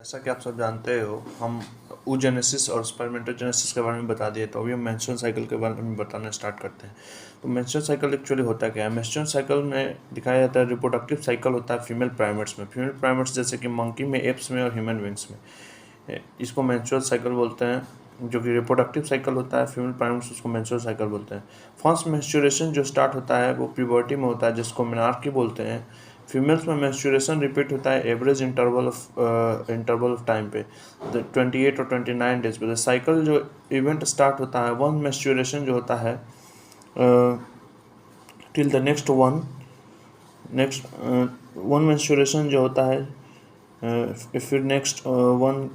जैसा कि आप सब जानते हो, हम oogenesis और spermatogenesis के बारे में बता दिए। तो अभी हम मेंस्ट्रुअल साइकिल के बारे में बताना स्टार्ट करते हैं। तो मेंस्ट्रुअल साइकिल एक्चुअली होता क्या है? मेंस्ट्रुअल साइकिल में दिखाया जाता है रिप्रोडक्टिव साइकिल होता है फीमेल प्राइमेट्स में। फीमेल प्राइमेट्स जैसे कि मंकी में, एप्स में और ह्यूमन बींग्स में। इसको मेंस्ट्रुअल साइकिल बोलते हैं, जो कि रिप्रोडक्टिव साइकिल होता है फीमेल प्राइमेट्स, उसको मेंस्ट्रुअल साइकिल बोलते हैं। फर्स्ट मेंस्ट्रुएशन जो स्टार्ट होता है वो प्यूबर्टी में होता है, जिसको मेनार्की बोलते हैं। फीमेल्स में मेंस्ट्रुएशन रिपीट होता है एवरेज इंटरवल ऑफ टाइम पे 28 और 29 डेज पे। साइकिल जो इवेंट स्टार्ट होता है वन मेंस्ट्रुएशन जो होता है till the next one menstruation जो होता है फिर नेक्स्ट वन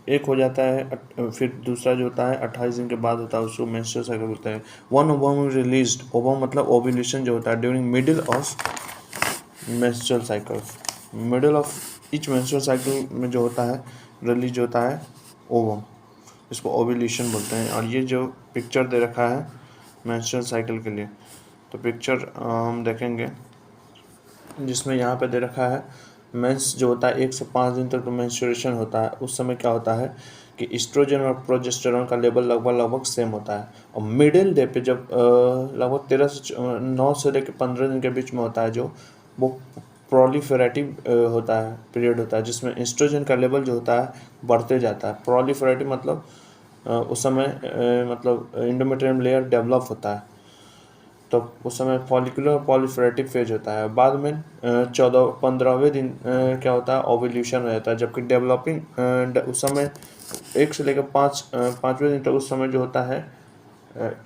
एक हो जाता है, फिर दूसरा जो होता है 28 दिन के बाद होता है, उसको मेंस्ट्रुअल साइकिल बोलते हैं। वन ओवम रिलीज्ड, ओवम मतलब ओव्यूलेशन जो होता है during middle of menstrual cycle. Middle of each menstrual cycle में जो होता है रिलीज होता है ओवम, इसको ओव्यूलेशन बोलते हैं। और ये जो पिक्चर दे रखा है मेंस्ट्रुअल साइकिल के लिए, तो पिक्चर हम देखेंगे जिसमें यहाँ पे दे रखा है मेंस जो होता है 1 से 5 दिन तक मेंस्ट्रुएशन होता है। उस समय क्या होता है कि एस्ट्रोजन और प्रोजेस्टेरॉन का लेवल लगभग सेम होता है। और मिडिल डे पे जब लगभग 9 से लेकर 15 दिन के बीच में होता है, जो वो प्रोलिफेरेटिव होता है, पीरियड होता है, जिसमें एस्ट्रोजन का लेवल जो होता है बढ़ते जाता है। प्रोलिफेरेटिव मतलब उस समय मतलब एंडोमेट्रियम लेयर डेवलप होता है, तो उस समय फॉलिकुलर पॉलीफेरेटिव फेज होता है। बाद में 14-15वें दिन क्या होता है ओव्यूलेशन हो जाता है, जबकि डेवलपिंग उस समय 1 से लेकर 5वें दिन तक उस समय जो होता है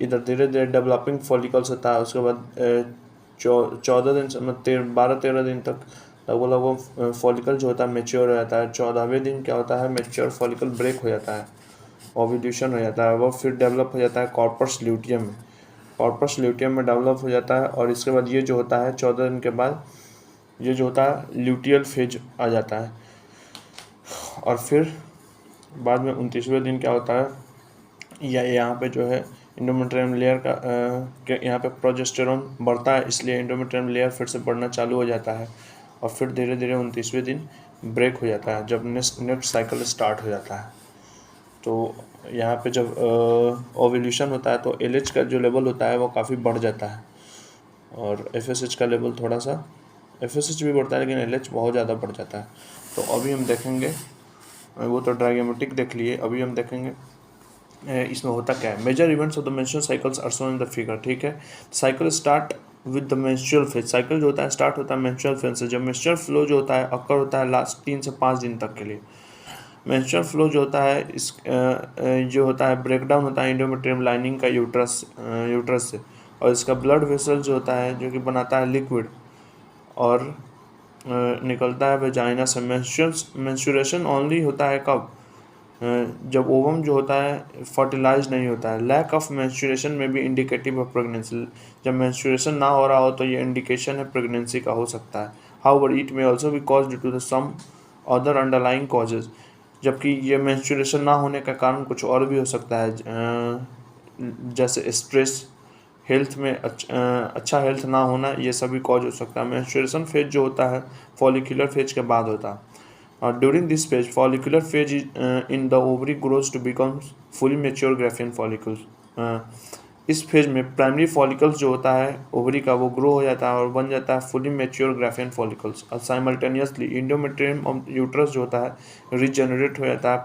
इधर धीरे धीरे डेवलपिंग फॉलिकल्स होता है। उसके बाद 14 दिन से 12-13 दिन तक लगभग फॉलिकल जो होता है मेच्योर हो जाता है। 14वें दिन क्या होता है मेच्योर फॉलिकल ब्रेक हो जाता है, ओव्यूलेशन हो जाता है, वो फिर डेवलप हो जाता है कॉर्पस ल्यूटियम में। कॉर्पस ल्यूटियम में डेवलप हो जाता है और इसके बाद ये जो होता है 14 दिन के बाद ये जो होता है ल्यूटियल फेज आ जाता है। और फिर बाद में 29वें दिन क्या होता है या यहाँ पे जो है एंडोमेट्रियम लेयर का यहाँ पे प्रोजेस्टेरॉन बढ़ता है, इसलिए एंडोमेट्रियम लेयर फिर से बढ़ना चालू हो जाता है। और फिर धीरे धीरे 29वें दिन ब्रेक हो जाता है, जब नेक्स्ट साइकिल स्टार्ट हो जाता है। तो यहाँ पे जब ओव्यूलेशन होता है तो एलएच का जो लेवल होता है वो काफ़ी बढ़ जाता है, और एफएसएच का लेवल थोड़ा सा, एफएसएच भी बढ़ता है लेकिन एलएच बहुत ज़्यादा बढ़ जाता है। तो अभी हम देखेंगे, वो तो डायग्रामेटिक देख लिए, अभी हम देखेंगे इसमें होता क्या है। Major events of the menstrual cycles are shown in the figure. ठीक है, cycle start with the menstrual phase. Cycle जो होता है स्टार्ट होता है मेंस्ट्रुअल फेज से, जब मेंस्ट्रुअल फ्लो जो होता है अक्कर होता है लास्ट 3 से 5 दिन तक के लिए। मेंस्ट्रुअल फ्लो जो होता है इस जो होता है ब्रेकडाउन होता है एंडोमेट्रियम लाइनिंग का यूट्रस से, और इसका ब्लड वेसल जो होता है जो कि बनाता है लिक्विड और निकलता है वेजाइना से। मेंस्ट्रुएशन ओनली होता है कब? जब ओवम जो होता है फर्टिलाइज नहीं होता है। लैक ऑफ मेंस्ट्रुएशन में भी इंडिकेटिव ऑफ प्रेगनेंसी। जब मेंस्ट्रुएशन ना हो रहा हो तो ये इंडिकेशन है प्रेगनेंसी का हो सकता है। However it may also be caused due to the some other underlying causes. जबकि ये मेंस्ट्रुएशन ना होने का कारण कुछ और भी हो सकता है, जैसे स्ट्रेस, हेल्थ में अच्छा हेल्थ ना होना, ये सभी कॉज हो सकता है। मेंस्ट्रुएशन फेज जो होता है फॉलिकुलर फेज के बाद होता है, और during this phase follicular phase in the ovary grows to become fully mature Graafian follicles. इस फेज में प्राइमरी फॉलिकल्स जो होता है ओवरी का वो ग्रो हो जाता है और बन जाता है फुली मेच्योर ग्राफियन फॉलिकल्स। और साइमल्टेनियसली इंडोमेट्रियम ऑफ यूट्रस जो होता है रीजनरेट हो जाता है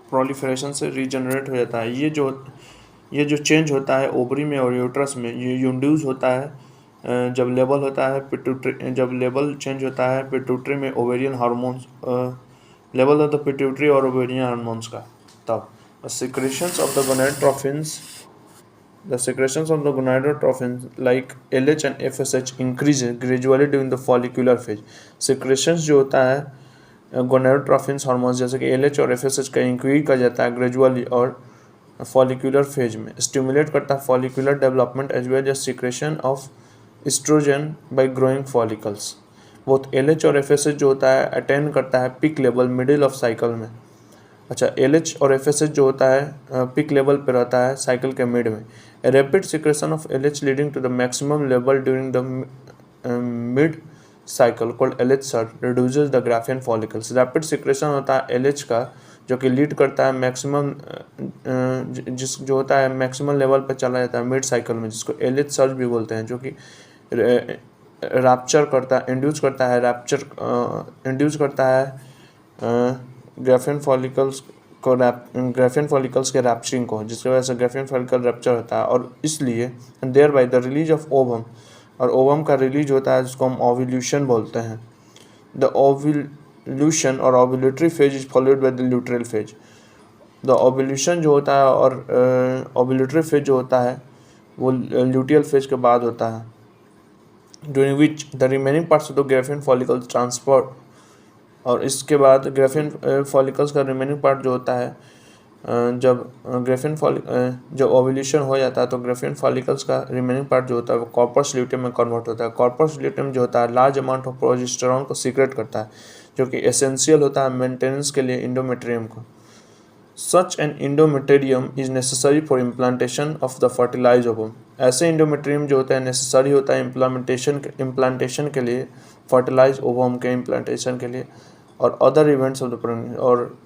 प्रोलिफेरेशन से रीजनरेट हो जाता है। ये जो चेंज होता है ओवरी में और यूट्रस में, ये इंड्यूस होता है जब लेवल होता है पिट्यूटरी, जब लेवल चेंज होता है पिट्यूटरी में ovarian hormones, level of the pituitary और ओवेरियन हार्मोन्स का। तब secretions of the gonadotropins like LH and FSH increases gradually during the follicular phase। secretions जो होता है gonadotropins हार्मोन्स जैसे कि LH और FSH का इंक्रीज कर जाता है ग्रेजुअली और फॉलिकुलर फेज में, स्टिमुलेट करता है follicular development as well as secretion of estrogen by growing follicles. Both LH और FSH जो होता है अटेन करता है peak level middle of cycle में। अच्छा, LH और FSH जो होता है पिक लेवल पे रहता है साइकिल के मिड में। Rapid secretion of LH leading to the maximum level during the mid cycle called LH surge reduces the Graafian follicles. Rapid secretion होता है LH का जो कि लीड करता है मैक्सिमम जो होता है मैक्सिमम लेवल पर चला जाता है मिड साइकिल में, जिसको LH सर्ज भी बोलते हैं, जो कि रैप्चर करता है, इंड्यूस करता है ग्राफियन फॉलिकल्स को, ग्राफियन फॉलिकल्स के रैप्चरिंग को, जिसकी वजह से ग्राफियन फॉलिकल रैप्चर होता है और इसलिए thereby the release of ovum, और ओवम का रिलीज होता है जिसको हम ओव्यूल्यूशन बोलते हैं। द ओव्यूल्यूशन और ovulatory phase is followed by the luteal phase. The ovulation जो होता है और ओव्यूलेटरी फेज जो होता है वो ल्यूटियल फेज के बाद होता है, during which the remaining parts of the Graafian follicles transfer. और इसके बाद ग्राफियन फॉलिकल्स का रिमेनिंग पार्ट जो होता है जब ओव्यूलेशन हो जाता है तो ग्राफियन फॉलिकल्स का रिमेनिंग पार्ट जो होता है वो कॉर्पस ल्यूटियम में कन्वर्ट होता है। कॉर्पस ल्यूटियम जो होता है लार्ज अमाउंट ऑफ प्रोजेस्टेरॉन को सीक्रेट करता है, जो कि एसेंशियल होता है मेंटेनेंस के लिए इंडोमेट्रियम को। Such an endometrium is necessary for implantation of the fertilized ovum. ऐसे इंडोमेट्रियम जो होता है नेसेसरी होता है इम्प्लांटेशन के लिए, फर्टिलाइज ओवम के इम्प्लांटेशन के लिए और other events of the pregnancy, और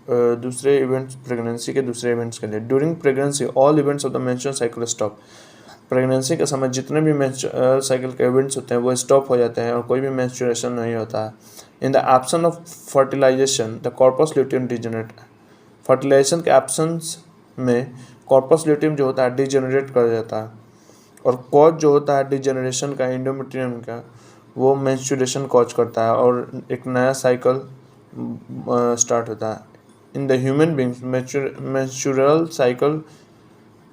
दूसरे इवेंट्स प्रेगनेंसी के दूसरे इवेंट्स के लिए। During pregnancy all events of the menstrual cycle stop. Pregnancy के समय जितने भी मेंस्ट्रुअल साइकिल के इवेंट्स होते हैं वो स्टॉप हो जाते हैं और कोई भी मेंस्ट्रुएशन नहीं होता है। In the absence of fertilization the corpus luteum degenerate. Fertilization के एब्सेंस में कॉर्पस ल्यूटियम जो होता है डिजेनरेट कर जाता है, और कॉज जो होता है डिजेनरेशन का इंडोमेट्रियम का वो मेंस्ट्रुएशन कॉज करता है और एक नया साइकिल स्टार्ट होता है। In the human beings menstrual cycle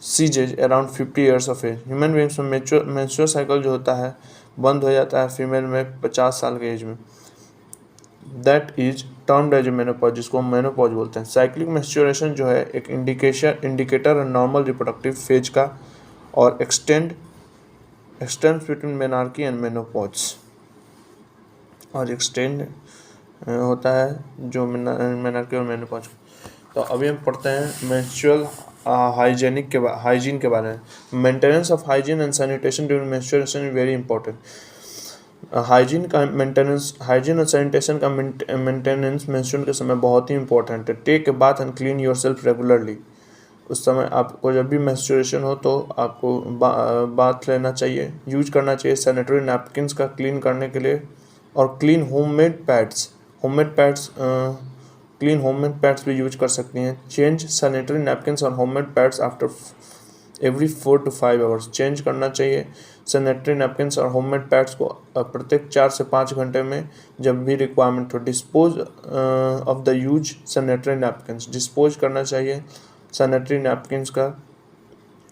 ceases around 50 years of age. Human beings में मेंस्ट्रुअल साइकिल जो होता है बंद हो जाता है फीमेल में 50 साल के एज में। That is termed as menopause, जिसको मेनोपॉज बोलते हैं। साइक्लिक मेंस्ट्रुएशन जो है एक इंडिकेटर है नॉर्मल रिप्रोडक्टिव फेज का और x tends between menarche and menopause, और एक्सटेंड होता है जो मेनार्की और मेनोपॉज। तो अभी हम पढ़ते हैं मेंस्ट्रुअल हाइजीन के बारे में। Maintenance of hygiene and sanitation during menstruation is very important. Hygiene और सैनिटेशन का मेंटेनेंस मेंस्ट्रुएशन के समय बहुत ही इंपॉर्टेंट है। Take a bath and clean yourself regularly. उस समय आपको जब भी मेंस्ट्रुएशन हो तो आपको बाथ लेना चाहिए, यूज करना चाहिए सैनिटरी नैपकिन्स का क्लीन करने के लिए, और क्लीन होममेड पैड्स भी यूज कर सकती हैं। चेंज सैनिटरी नैपकिन्स और homemade pads after every 4 to 5 hours. Change करना चाहिए सैनिटरी नैपकिन्स और होममेड पैड्स को प्रत्येक 4 से 5 घंटे में जब भी रिक्वायरमेंट हो। Dispose of the use sanitary napkins. Dispose करना चाहिए सैनिटरी नैपकिन्स का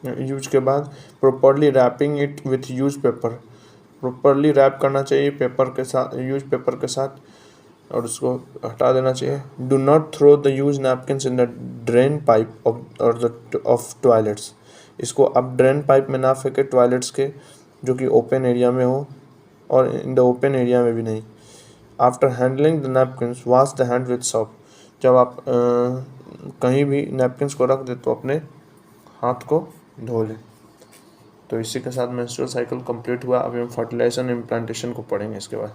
यूज के बाद। Properly wrapping it with use paper. Properly wrap करना चाहिए यूज पेपर के साथ और उसको हटा देना चाहिए। Do not throw the use napkins in the drain pipe of toilets. इसको आप ड्रेन पाइप में ना फेंके टॉयलेट्स के जो कि ओपन एरिया में हो, और इन द ओपन एरिया में भी नहीं। After handling the napkins wash the hand with soap. जब आप कहीं भी नैपकिन्स को रख दे तो अपने हाथ को धो लें। तो इसी के साथ मेंस्ट्रुअल साइकिल कंप्लीट हुआ। अभी हम फर्टिलाइजेशन इम्प्लांटेशन को पढ़ेंगे इसके बाद।